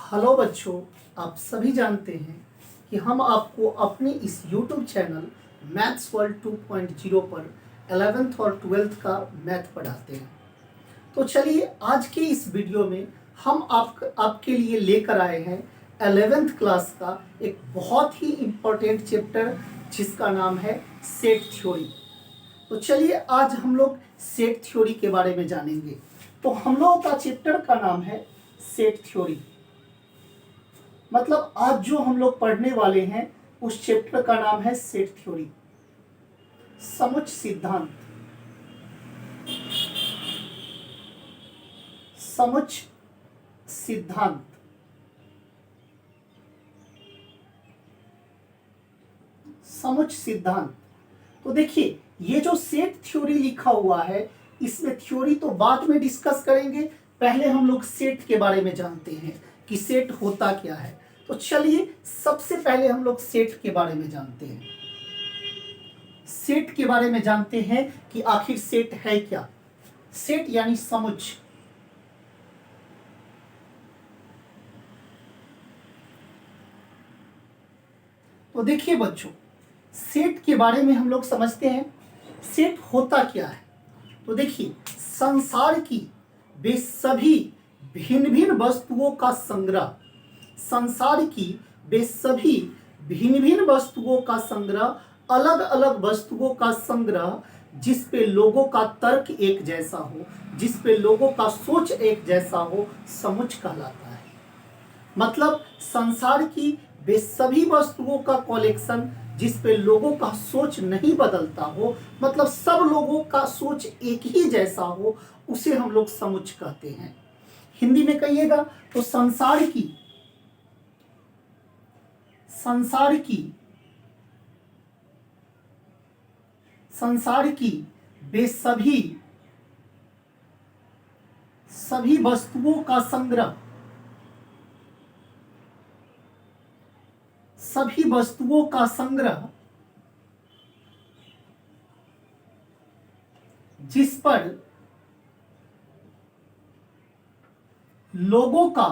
Hello बच्चों, आप सभी जानते हैं कि हम आपको अपने इस YouTube चैनल मैथ्स वर्ल्ड 2.0 पर 11th और 12th का मैथ पढ़ाते हैं। तो चलिए आज के इस वीडियो में हम आपके लिए लेकर आए हैं 11th क्लास का एक बहुत ही इम्पोर्टेंट चैप्टर जिसका नाम है सेट थ्योरी। तो चलिए आज हम लोग सेट थ्योरी के बारे में जानेंगे। तो हम लोगों का चैप्टर का नाम है सेट थ्योरी। मतलब आज जो हम लोग पढ़ने वाले हैं उस चैप्टर का नाम है सेट थ्योरी, समुच्चय सिद्धांत। समुच्चय सिद्धांत। समुच्चय सिद्धांत। तो देखिए ये जो सेट थ्योरी लिखा हुआ है इसमें थ्योरी तो बाद में डिस्कस करेंगे, पहले हम लोग सेट के बारे में जानते हैं कि सेट होता क्या है। तो चलिए सबसे पहले हम लोग सेट के बारे में जानते हैं। सेट के बारे में जानते हैं कि आखिर सेट है क्या। सेट यानी समुच्चय। तो देखिए बच्चों, सेट के बारे में हम लोग समझते हैं सेट होता क्या है। तो देखिए संसार की वे सभी भिन्न भिन्न वस्तुओं का संग्रह, संसार की वे सभी भिन्न भिन्न वस्तुओं का संग्रह, अलग अलग वस्तुओं का संग्रह जिस पे लोगों का तर्क एक जैसा हो, जिस पे लोगों का सोच एक जैसा हो, समुच्चय कहलाता है। मतलब संसार की वे सभी वस्तुओं का कलेक्शन जिस पे लोगों का सोच नहीं बदलता हो, मतलब सब लोगों का सोच एक ही जैसा हो, उसे हम लोग समुच्चय कहते हैं। हिंदी में कहिएगा तो संसार की वे सभी वस्तुओं का संग्रह, सभी वस्तुओं का संग्रह जिस पर लोगों का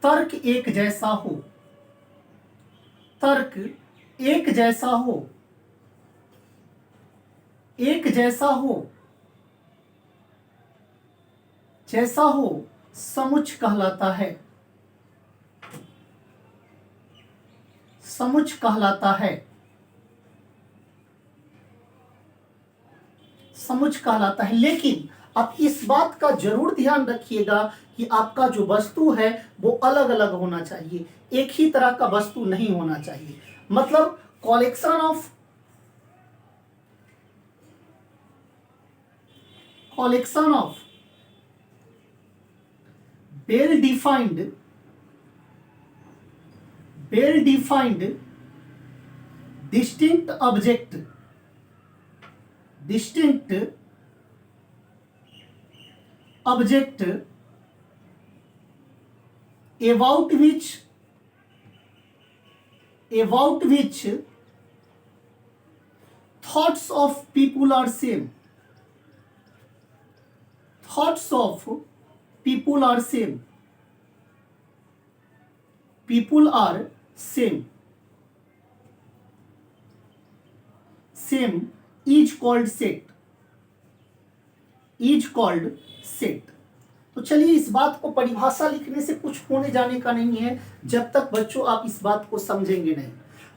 तर्क एक जैसा हो, तर्क एक जैसा हो, जैसा हो समुच्चय कहलाता है। समुच्चय कहलाता है। समुच्चय कहलाता है। लेकिन आप इस बात का जरूर ध्यान रखिएगा कि आपका जो वस्तु है वो अलग अलग होना चाहिए, एक ही तरह का वस्तु नहीं होना चाहिए। मतलब collection of well defined distinct object about which thoughts of people are same. Thoughts of people are same. People are same. Same is called set. Is called set. तो चलिए इस बात को परिभाषा लिखने से कुछ होने जाने का नहीं है जब तक बच्चों आप इस बात को समझेंगे नहीं।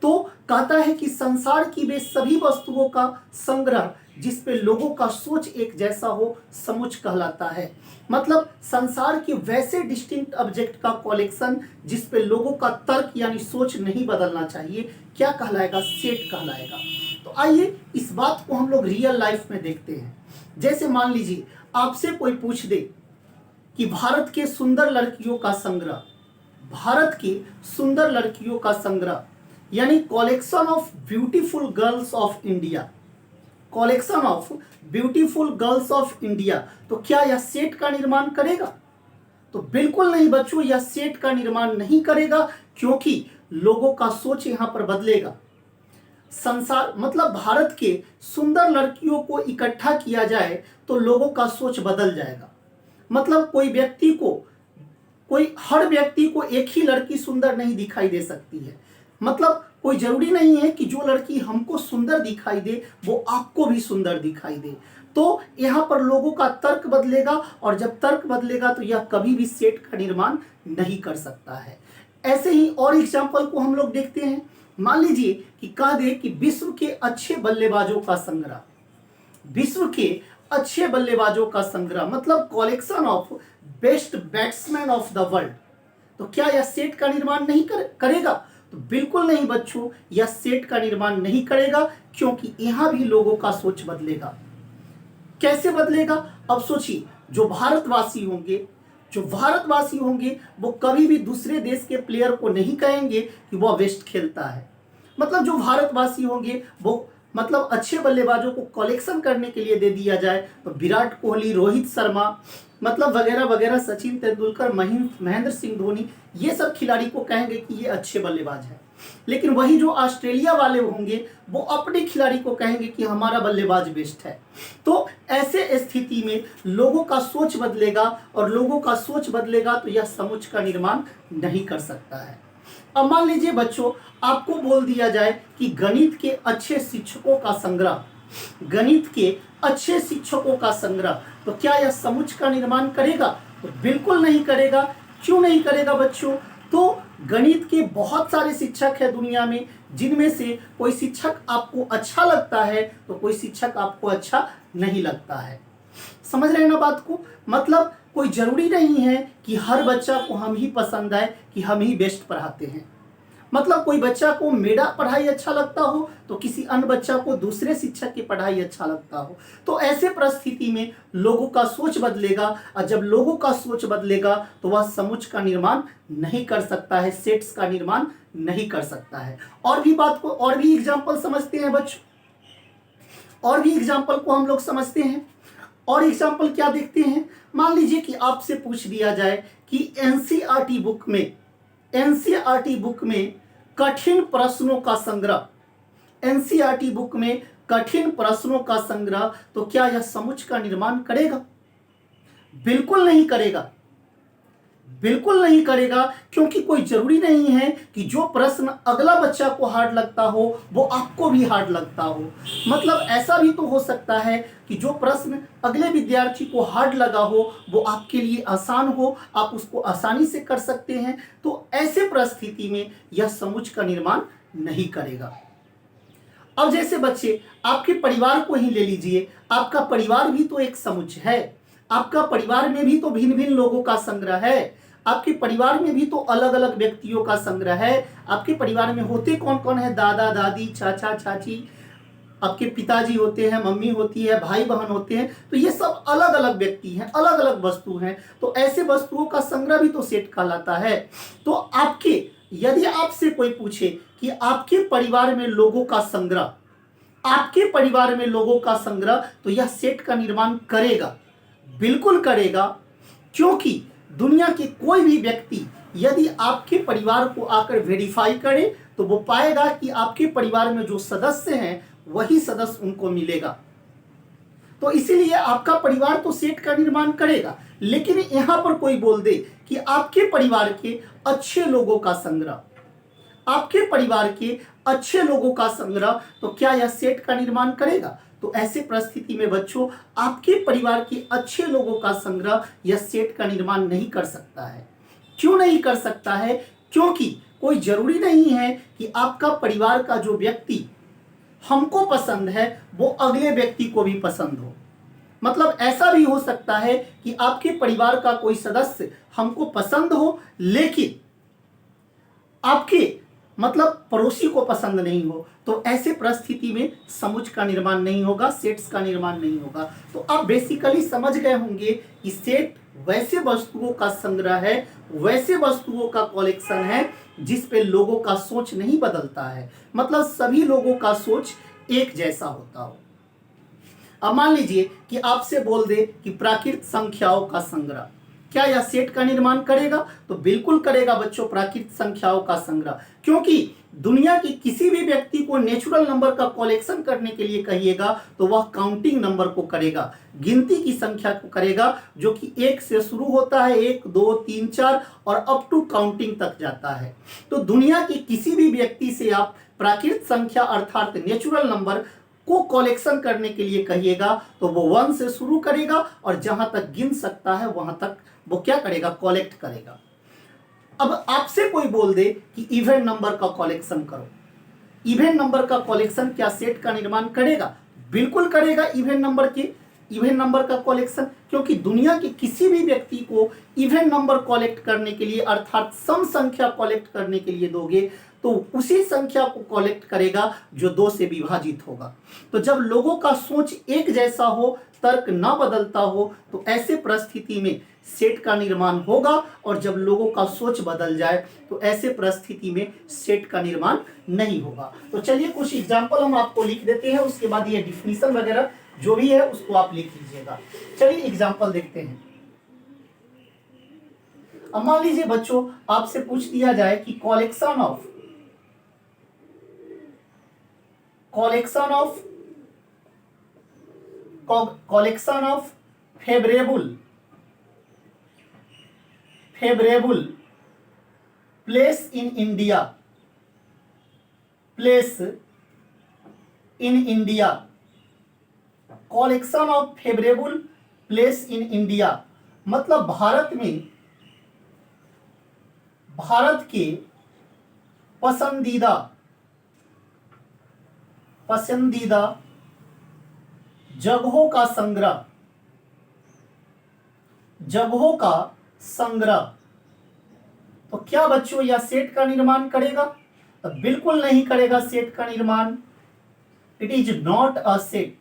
तो कहता है कि संसार की वे सभी वस्तुओं का संग्रह जिस पे लोगों का सोच एक जैसा हो, समुच्चय कहलाता है। मतलब संसार के वैसे डिस्टिंक्ट ऑब्जेक्ट का कलेक्शन जिस पे लोगों का तर्क यानी सोच नहीं बदलना चाहिए, क्या कहलाएगा? सेट कहलाएगा। तो आइए इस बात को हम लोग रियल लाइफ में देखते हैं। जैसे मान लीजिए आपसे कोई पूछ दे कि भारत के सुंदर लड़कियों का संग्रह, भारत की सुंदर लड़कियों का संग्रह यानी collection of beautiful girls of India, collection of beautiful girls of India, तो क्या यह सेट का निर्माण करेगा? तो बिल्कुल नहीं बच्चों, यह सेट का निर्माण नहीं करेगा, क्योंकि लोगों का सोच यहां पर बदलेगा। संसार मतलब भारत के सुंदर लड़कियों को इकट्ठा किया जाए तो लोगों का सोच बदल जाएगा। मतलब हर व्यक्ति को एक ही लड़की सुंदर नहीं दिखाई दे सकती है। मतलब कोई जरूरी नहीं है कि जो लड़की हमको सुंदर दिखाई दे वो आपको भी सुंदर दिखाई दे। तो यहाँ पर लोगों का तर्क बदलेगा, और जब तर्क बदलेगा तो यह कभी भी सेट का निर्माण नहीं कर सकता है। ऐसे ही और एग्जाम्पल को हम लोग देखते हैं। मान लीजिए कि कह दे कि विश्व के अच्छे बल्लेबाजों का संग्रह, विश्व के अच्छे बल्लेबाजों का संग्रह मतलब collection of best batsman of the world, तो क्या यह सेट का निर्माण नहीं करेगा? तो बिल्कुल नहीं बच्चों, यह सेट का निर्माण नहीं करेगा, क्योंकि यहां भी लोगों का सोच बदलेगा। कैसे बदलेगा? अब सोचिए, जो भारतवासी होंगे वो कभी भी दूसरे देश के प्लेयर को नहीं कहेंगे कि वह बेस्ट खेलता है। मतलब जो भारतवासी होंगे वो मतलब अच्छे बल्लेबाजों को कलेक्शन करने के लिए दे दिया जाए तो विराट कोहली, रोहित शर्मा मतलब वगैरह वगैरह, सचिन तेंदुलकर, महेंद्र सिंह धोनी, ये सब खिलाड़ी को कहेंगे कि ये अच्छे बल्लेबाज हैं। लेकिन वही जो ऑस्ट्रेलिया वाले होंगे वो अपने खिलाड़ी को कहेंगे कि हमारा बल्लेबाज बेस्ट है। तो ऐसे स्थिति में लोगों का सोच बदलेगा, और लोगों का सोच बदलेगा तो यह समुच्च का निर्माण नहीं कर सकता है। अब मान लीजिए बच्चों, आपको बोल दिया जाए कि गणित के अच्छे शिक्षकों का संग्रह, गणित के अच्छे शिक्षकों का संग्रह, तो क्या यह समुच्च का निर्माण करेगा? तो बिल्कुल नहीं करेगा। क्यों नहीं करेगा बच्चों? तो गणित के बहुत सारे शिक्षक हैं दुनिया में, जिनमें से कोई शिक्षक आपको अच्छा लगता है तो कोई शिक्षक आपको अच्छा नहीं लगता है। समझ रहे हैं ना बात को? मतलब कोई जरूरी नहीं है कि हर बच्चा को हम ही पसंद आए, कि हम ही बेस्ट पढ़ाते हैं। मतलब कोई बच्चा को मेरा पढ़ाई अच्छा लगता हो तो किसी अन्य बच्चा को दूसरे शिक्षक की पढ़ाई अच्छा लगता हो। तो ऐसे परिस्थिति में लोगों का सोच बदलेगा, और जब लोगों का सोच बदलेगा तो वह समुच्च का निर्माण नहीं कर सकता है, सेट्स का निर्माण नहीं कर सकता है। और भी एग्जाम्पल समझते हैं बच्चों, और भी एग्जाम्पल को हम लोग समझते हैं। और एग्जाम्पल क्या देखते हैं? मान लीजिए कि आपसे पूछ दिया जाए कि एनसीईआरटी बुक में कठिन प्रश्नों का संग्रह, एनसीईआरटी बुक में कठिन प्रश्नों का संग्रह, तो क्या यह समुच्च का निर्माण करेगा? बिल्कुल नहीं करेगा, बिल्कुल नहीं करेगा। क्योंकि कोई जरूरी नहीं है कि जो प्रश्न अगला बच्चा को हार्ड लगता हो वो आपको भी हार्ड लगता हो। मतलब ऐसा भी तो हो सकता है कि जो प्रश्न अगले विद्यार्थी को हार्ड लगा हो वो आपके लिए आसान हो, आप उसको आसानी से कर सकते हैं। तो ऐसे परिस्थिति में यह समुच्च का निर्माण नहीं करेगा। अब जैसे बच्चे, आपके परिवार को ही ले लीजिए, आपका परिवार भी तो एक समुच्च है। आपका परिवार में भी तो भिन्न भिन्न लोगों का संग्रह है, आपके परिवार में भी तो अलग अलग व्यक्तियों का संग्रह है। आपके परिवार में होते कौन कौन है? दादा दादी, चाचा चाची, आपके पिताजी होते हैं, मम्मी होती है, भाई बहन होते हैं। तो ये सब अलग अलग व्यक्ति हैं, अलग अलग वस्तु हैं। तो ऐसे वस्तुओं का संग्रह भी तो सेट कहलाता है। तो यदि आपसे कोई पूछे कि आपके परिवार में लोगों का संग्रह, आपके परिवार में लोगों का संग्रह, तो यह सेट का निर्माण करेगा, बिल्कुल करेगा। क्योंकि दुनिया के कोई भी व्यक्ति यदि आपके परिवार को आकर वेरीफाई करे तो वो पाएगा कि आपके परिवार में जो सदस्य हैं वही सदस्य उनको मिलेगा। तो इसीलिए आपका परिवार तो सेट का निर्माण करेगा। लेकिन यहां पर कोई बोल दे कि आपके परिवार के अच्छे लोगों का संग्रह, आपके परिवार के अच्छे लोगों का संग्रह, तो क्या यह सेट का निर्माण करेगा? तो ऐसे परिस्थिति में बच्चों, आपके परिवार के अच्छे लोगों का संग्रह यह सेट का निर्माण नहीं कर सकता है। क्यों नहीं कर सकता है? क्योंकि कोई जरूरी नहीं है कि आपका परिवार का जो व्यक्ति हमको पसंद है वो अगले व्यक्ति को भी पसंद हो। मतलब ऐसा भी हो सकता है कि आपके परिवार का कोई सदस्य हमको पसंद हो लेकिन आपके मतलब पड़ोसी को पसंद नहीं हो। तो ऐसे परिस्थिति में समुच्च का निर्माण नहीं होगा, सेट्स का निर्माण नहीं होगा। तो आप बेसिकली समझ गए होंगे कि सेट वैसे वस्तुओं का संग्रह है, वैसे वस्तुओं का कलेक्शन है जिस पे लोगों का सोच नहीं बदलता है। मतलब सभी लोगों का सोच एक जैसा होता हो। अब मान लीजिए कि आपसे बोल दे कि प्राकृत संख्याओं का संग्रह, क्या यह सेट का निर्माण करेगा? तो बिल्कुल करेगा बच्चों, प्राकृत संख्याओं का संग्रह। क्योंकि दुनिया की किसी भी व्यक्ति को नेचुरल नंबर का कलेक्शन करने के लिए कहिएगा तो वह काउंटिंग नंबर को करेगा, गिनती की संख्या को करेगा, जो कि 1 से शुरू होता है, 1 2 3 4 और अप टू काउंटिंग तक जाता है। तो दुनिया की किसी भी व्यक्ति से आप प्राकृत संख्या अर्थात नेचुरल नंबर को कलेक्शन करने के लिए कहिएगा तो वो 1 से शुरू करेगा और जहां तक गिन सकता है वहां तक वो क्या करेगा? कलेक्ट करेगा। अब आपसे कोई बोल दे कि इवन नंबर का कलेक्शन करो, इवन नंबर का कलेक्शन क्या सेट का निर्माण करेगा? बिल्कुल करेगा इवन नंबर का कलेक्शन, क्योंकि दुनिया के किसी भी व्यक्ति को इवन नंबर कलेक्ट करने के लिए अर्थात सम संख्या कलेक्ट करने के लिए दोगे तो उसी संख्या को कलेक्ट करेगा जो 2 से विभाजित होगा। तो जब लोगों का सोच एक जैसा हो, तर्क न बदलता हो, तो ऐसे परिस्थिति में सेट का निर्माण होगा, और जब लोगों का सोच बदल जाए तो ऐसे परिस्थिति में सेट का निर्माण नहीं होगा। तो चलिए कुछ एग्जाम्पल हम आपको लिख देते हैं, उसके बाद ये डिफिनीशन वगैरह जो भी है उसको आप लिख लीजिएगा। चलिए एग्जाम्पल देखते हैं। अब मान लीजिए बच्चों आपसे पूछ दिया जाए कि collection of favourable place in India, collection of favourable place in India मतलब भारत के पसंदीदा जगहों का संग्रह। तो क्या बच्चों यह सेट का निर्माण करेगा? तो बिल्कुल नहीं करेगा सेट का निर्माण। It is not a set.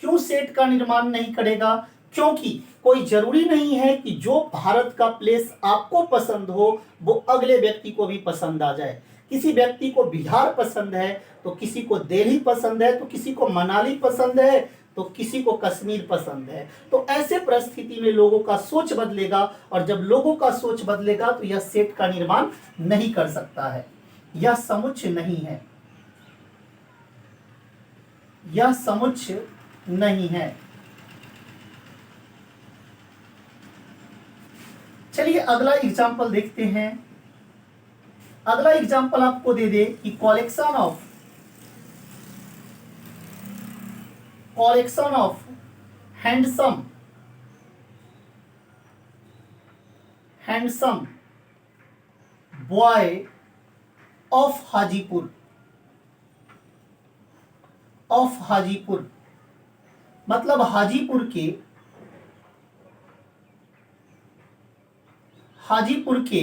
क्यों सेट का निर्माण नहीं करेगा? क्योंकि कोई जरूरी नहीं है कि जो भारत का प्लेस आपको पसंद हो वो अगले व्यक्ति को भी पसंद आ जाए। किसी व्यक्ति को बिहार पसंद है तो किसी को दिल्ली पसंद है, तो किसी को मनाली पसंद है, तो किसी को कश्मीर पसंद है। तो ऐसे परिस्थिति में लोगों का सोच बदलेगा, और जब लोगों का सोच बदलेगा तो यह सेट का निर्माण नहीं कर सकता है। यह समुच्चय नहीं है। चलिए अगला एग्जाम्पल देखते हैं। अगला एग्जाम्पल आपको दे दे कि collection of handsome boy of Hajipur मतलब हाजीपुर के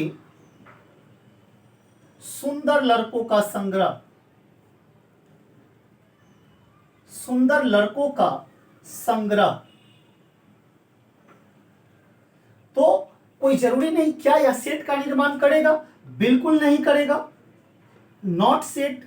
सुंदर लड़कों का संग्रह। तो कोई जरूरी नहीं, क्या यह सेट का निर्माण करेगा? बिल्कुल नहीं करेगा। नॉट सेट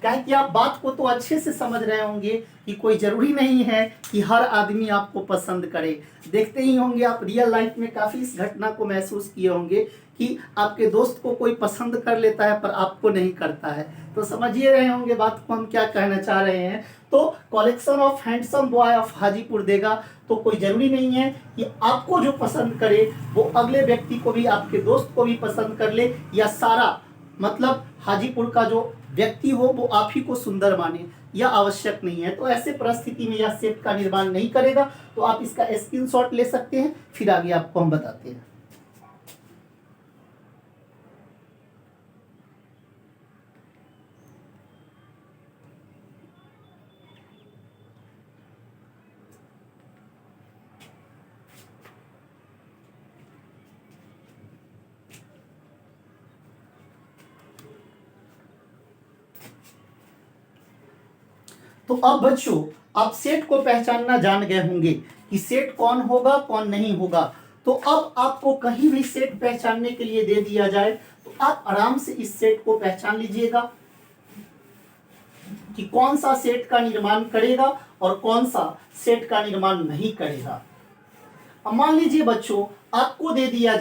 क्या कि आप बात को तो अच्छे से समझ रहे होंगे कि कोई जरूरी नहीं है कि हर आदमी आपको पसंद करे। देखते ही होंगे आप रियल लाइफ में काफी इस घटना को महसूस किए होंगे कि आपके दोस्त को कोई पसंद कर लेता है पर आपको नहीं करता है। तो समझिए रहे होंगे बात को हम क्या कहना चाह रहे हैं। तो collection of handsome boy of Hajipur देगा तो कोई जरूरी नहीं है कि आपको जो पसंद करे वो अगले व्यक्ति को भी, आपके दोस्त को भी पसंद कर ले, या सारा मतलब हाजीपुर का जो व्यक्ति हो वो आप ही को सुंदर माने, यह आवश्यक नहीं है। तो ऐसे परिस्थिति में यह सेट का निर्माण नहीं करेगा। तो आप इसका स्क्रीनशॉट ले सकते हैं, फिर आगे आपको हम बताते हैं। तो अब बच्चों आप सेट को पहचानना जान गए होंगे कि सेट कौन होगा कौन नहीं होगा। तो अब आपको कहीं भी सेट पहचानने के लिए दे दिया जाए तो आप आराम से इस सेट को पहचान लीजिएगा। कि कौन सा सेट का निर्माण करेगा और कौन सा सेट का निर्माण नहीं करेगा। अब मान लीजिए बच्चों आपको दे दिया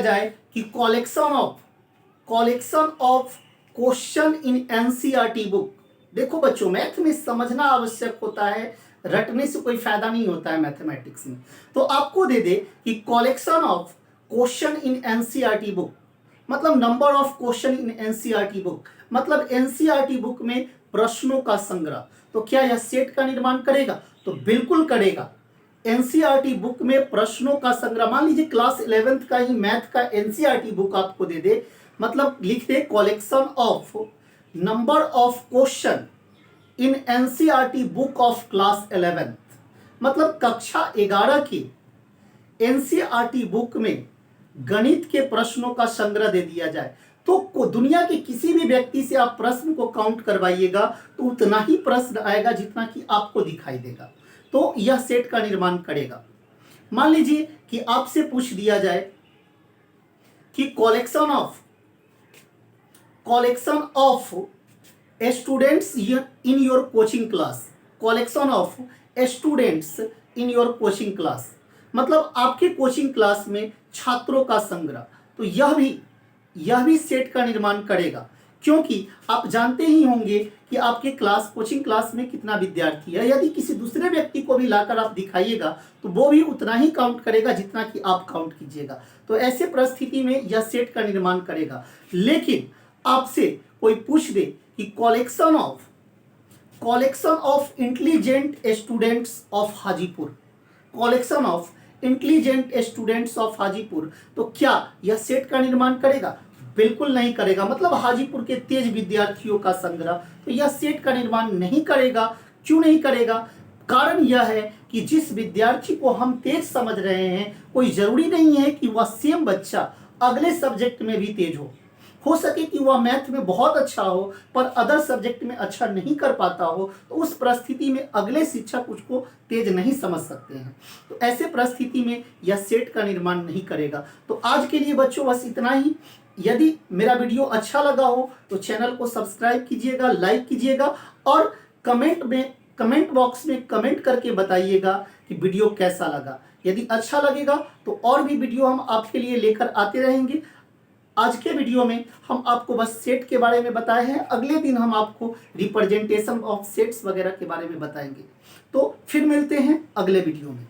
जाए, कि collection of question in NCERT book. देखो बच्चों मैथ में समझना आवश्यक होता है, रटने से कोई फायदा नहीं होता है मैथमेटिक्स में। तो आपको दे दे कि collection of question in NCERT book, मतलब number of question in NCERT book, मतलब एनसीईआरटी बुक में प्रश्नों का संग्रह। तो क्या यह सेट का निर्माण करेगा? तो बिल्कुल करेगा। एनसीईआरटी बुक में प्रश्नों का संग्रह, मान लीजिए क्लास 11th का ही मैथ का एनसीईआरटी बुक आपको दे दे, मतलब लिख दे collection of number of question in NCERT book of class 11th, मतलब कक्षा 11 की एनसीईआरटी बुक में गणित के प्रश्नों का संग्रह दे दिया जाए। तो दुनिया के किसी भी व्यक्ति से आप प्रश्न को काउंट करवाइएगा तो उतना ही प्रश्न आएगा जितना कि आपको दिखाई देगा। तो यह सेट का निर्माण करेगा। मान लीजिए कि आपसे पूछ दिया जाए कि collection of students in your coaching class, collection of students in your coaching class, मतलब आपके कोचिंग क्लास में छात्रों का संग्रह। तो यह भी सेट का निर्माण करेगा, क्योंकि आप जानते ही होंगे कि आपके कोचिंग क्लास में कितना विद्यार्थी है। यदि किसी दूसरे व्यक्ति को भी लाकर आप दिखाइएगा तो वो भी उतना ही काउंट करेगा जितना कि आप काउंट कीजिएगा। तो ऐसे परिस्थिति में यह सेट का निर्माण करेगा। लेकिन आपसे कोई पूछ दे कि collection of intelligent students of Hajipur, collection of intelligent students of Hajipur, तो क्या यह सेट का निर्माण करेगा? बिल्कुल नहीं करेगा। मतलब हाजीपुर के तेज विद्यार्थियों का संग्रह, तो यह सेट का निर्माण नहीं करेगा। क्यों नहीं करेगा? कारण यह है कि जिस विद्यार्थी को हम तेज समझ रहे हैं, कोई जरूरी नहीं है कि वह सेम बच्चा अगले सब्जेक्ट में भी तेज हो सके कि वह मैथ में बहुत अच्छा हो पर अदर सब्जेक्ट में अच्छा नहीं कर पाता हो, तो उस परिस्थिति में अगले शिक्षक उसको तेज नहीं समझ सकते हैं। तो ऐसे परिस्थिति में यह सेट का निर्माण नहीं करेगा। तो आज के लिए बच्चों बस इतना ही। यदि मेरा वीडियो अच्छा लगा हो तो चैनल को सब्सक्राइब कीजिएगा, लाइक कीजिएगा और कमेंट बॉक्स में कमेंट करके बताइएगा कि वीडियो कैसा लगा। यदि अच्छा लगेगा तो और भी वीडियो हम आपके लिए लेकर आते रहेंगे। आज के वीडियो में हम आपको बस सेट के बारे में बताए हैं, अगले दिन हम आपको रिप्रेजेंटेशन ऑफ सेट्स वगैरह के बारे में बताएंगे। तो फिर मिलते हैं अगले वीडियो में।